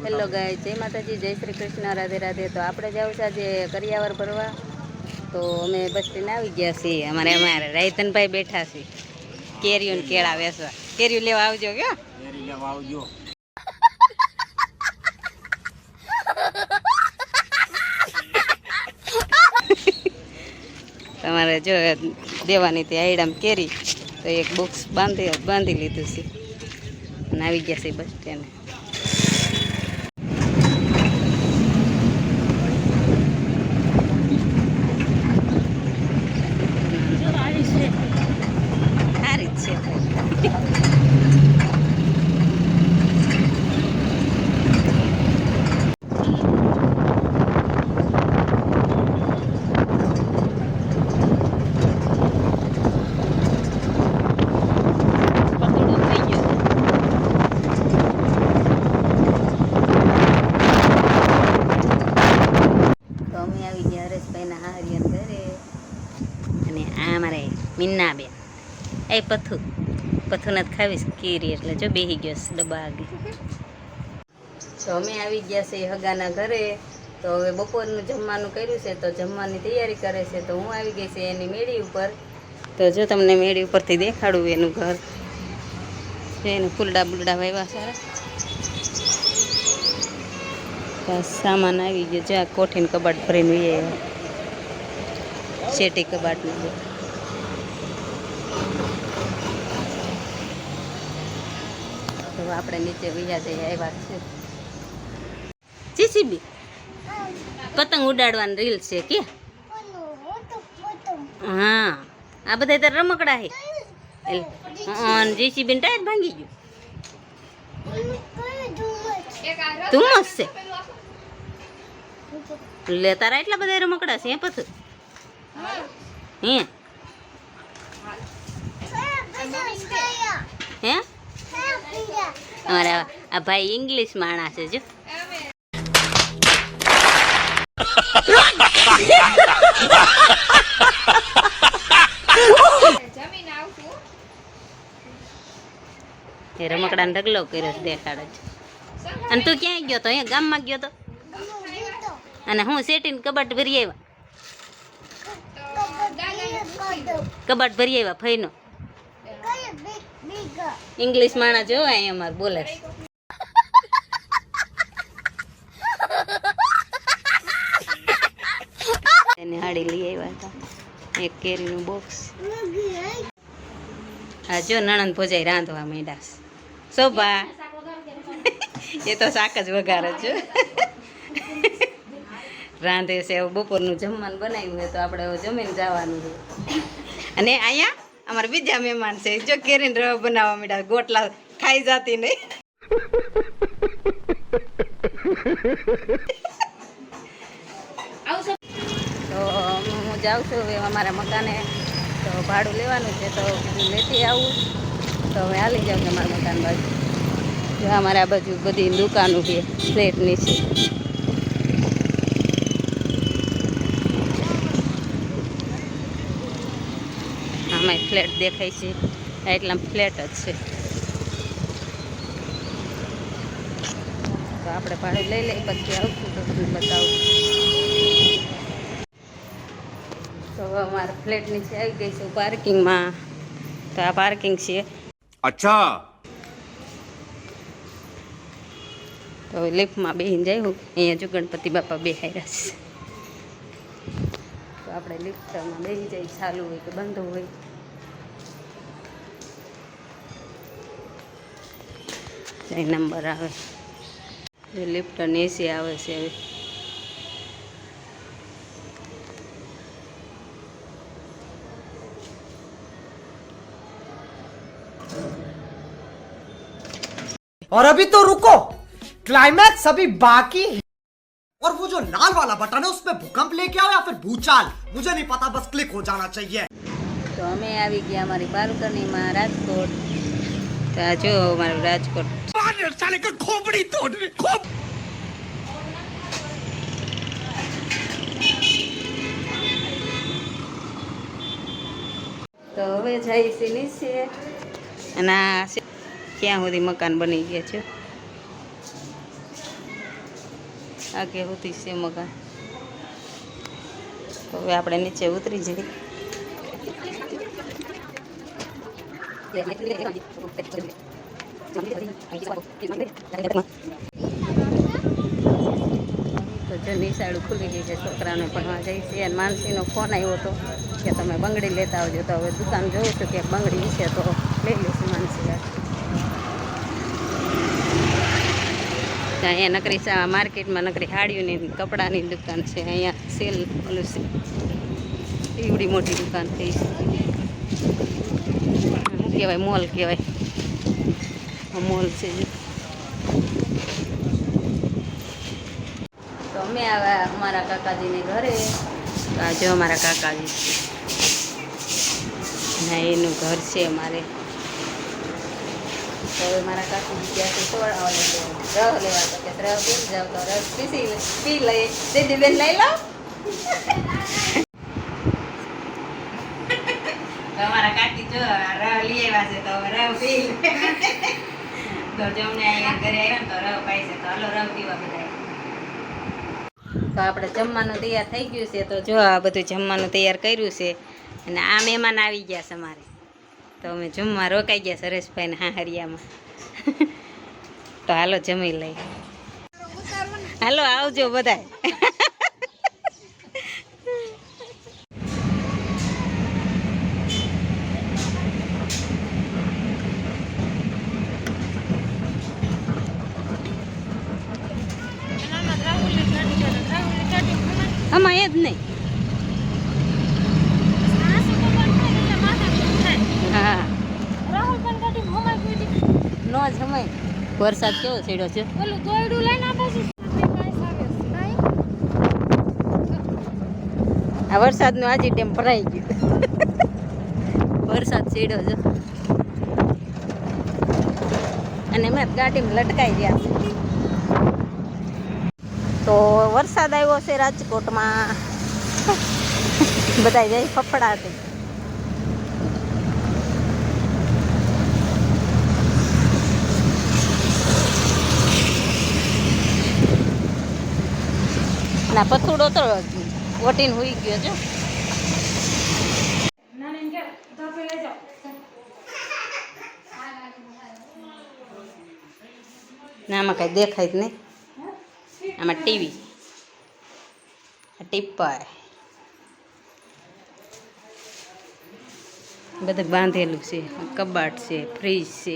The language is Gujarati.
હેલો ગાય, જય માતાજી, જય શ્રી કૃષ્ણ, રાધે રાધે. તો આપણે જાવ છે આજે કરિયાવર ભરવા. તો અમે બસ સ્ટેન્ડ આવી ગયા છીએ. અમારે રાયતનભાઈ બેઠા છે કેરીઓ ને કેળા વેચવા. કેરીઓ લેવા આવજો. કયો કેરી લેવા આવજો. તમારે જો દેવાની તે આઈડામ કેરી તો એક બોક્સ બાંધી લીધું છે અને આવી ગયા છે બસ સ્ટેન્ડ. સારી જ છે. મીનાબેન એ પથ્થુ નથી ખાવીશ કેરી એટલે જો બેસી ગયો ડબ્બા આગળ. તો અમે આવી ગયા છે હગાના ઘરે. તો હવે બપોરનું જમવાનું કર્યું છે તો જમવાની તૈયારી કરે છે. તો હું આવી ગઈ છે એની મેળી ઉપર. તો જો તમને મેળી ઉપરથી દેખાડું એનું ઘર. એનું ફૂલડા બુલડા વાવ્યા સારા. સામાન આવી ગયો. જ્યાં કોઠીને કબાટ ભરીને શેટી કબાટનું. તો આપણે નીચે બીજા જઈ આવ્યા છે. જીસીબી પતંગ ઉડાડવાની રીલ છે કે હા આ બધા તો રમકડા છે. જીસીબી ટાયર ભાંગી ગયું. ધુમ્મસ છે લે તારા એટલા બધા રમકડા છે. પથું હે હે અમારા આ ભાઈ ઇંગ્લિશ માણસ છે. જો એ રમકડાને ઢગલો કર્યો દેખાડે છે. અને તું ક્યાંય ગયો તો? અહીંયા ગામમાં ગયો તો. અને હું શેટીને કબાટ ભરી આવ્યા. કબાટ ભરી આવ્યા ફઈનો. ઇંગ્લિશ માણસ જો અહીંયા અમારે બોલે છે. એને હાડી લઈ આવ્યા હતા. એક કેરીનું બોક્સ. હા જો નણંદ ભોજાઈ રાંધવા માંડ્યા. શોભા એ તો શાક જ વઘારે છે. રાંધે છે. બપોરનું જમવાનું બનાવ્યું હોય તો આપણે જમીને જવાનું છે. અને અહીંયા અમારા બીજા મહેમાન છે. જો કેરીને રવા બનાવવા માંડ્યા. ગોટલા ખાઈ જતી નહીં. તો હું જાઉં છું હવે અમારા મકાને. તો ભાડું લેવાનું છે તો લેતી આવું. તો હવે હાલી જાઉં અમારા મકાન બાજુ. જો અમારે આ બાજુ બધી દુકાનો છે ફ્લેટની છે. આમાં ફ્લેટ દેખાય છે. એટલા ફ્લેટ જ છે. તો આપણે ભાડું લઈ લઈ પછી આવશું તો બધું બતાવું. તો અમારા ફ્લેટ નીચે આવી ગઈ છે પાર્કિંગમાં. તો આ પાર્કિંગ છે. અચ્છા. તો લિફ્ટમાં બેસીને જાય. અહીંયા જો ગણપતિ બાપા બેહાર્યા છે. તો આપણે લિફ્ટમાં બેસી જઈએ. ચાલુ હોય કે બંધ હોય. ત્યાં નંબર આવે. લિફ્ટ અને એસી આવે છે હવે. और अभी तो रुको, क्लाइमैक्स अभी बाकी है। और वो जो लाल वाला बटन है उस पे भूकंप लेके आओ या फिर भूचाल, मुझे नहीं पता, बस क्लिक हो जाना चाहिए। તો અમે આવી ગયા અમારી બાલ્કનીમાં રાજકોટ. તો આ જો અમારું રાજકોટ. ખોપડી તોડ. તો હવે જઈ છે નીચે. અને આ ક્યાં સુધી મકાન બની ગયા છે. આગે સુધી છે મકાન. તો હવે આપણે નીચે ઉતરી જઈએ. તો જો નિશાળું ખુલી ગઈ છે, છોકરાને ભણવા જાય છે. અને માનસીનો ફોન આવ્યો હતો કે તમે બંગડી લેતા આવજો. તો હવે દુકાન જોઉં છું કે બંગડી છે તો લઈ લઈશું માનસી. અહીંયા નકરી માર્કેટમાં નકરી સાડીઓની કપડાની દુકાન છે. અહીંયા સેલ ઓલું છે, એવડી મોટી દુકાન થઈ છે. શું કહેવાય? મોલ કહેવાય. મોલ છે. તો અમે આવ્યા અમારા કાકાજીને ઘરે. આ જો અમારા કાકાજી ના એનું ઘર છે અમારે. તો હવે મારા કાકુજી ત્યાંથી સોળાવા રસ લેવા તો કે રસ પી જાવ તો રસ પી લઈએ. દીદી બેન લઈ લો. તમારા કાકી જો રવ લઈ આવ્યા છે તો રવ પી તો જો અમને અહીંયા ઘરે આવ્યા ને તો રવ પાઈ છે તો હાલો રવ પીવા બધા. તો આપણે જમવાનું તૈયાર થઈ ગયું છે. તો જો આ બધું જમવાનું તૈયાર કર્યું છે. અને આ મહેમાન આવી ગયા છે અમારે. તો અમે જમવા રોકાઈ ગયા સરેશભાઈને હાહરિયામાં. તો હાલો જમી લઈ. હાલો આવજો બધાય. આમાં એ જ નહીં. હા નો જમાય. વરસાદ કેવો છેડ્યો છે. આ વરસાદનું આજે ટેમ ભરાઈ ગયું. વરસાદ છેડ્યો છે અને મેં ગાડીમાં લટકાઈ ગયા છે. તો વરસાદ આવ્યો છે રાજકોટમાં. બધા જાય ફફડાટી. ના પથુડો તો ઓટીને હોઈ ગયો છે. ના આમાં કઈ દેખાય જ નહીં. આમાં ટીવી, ટીપાય બધું બાંધેલું છે. કબાટ છે, ફ્રીજ છે.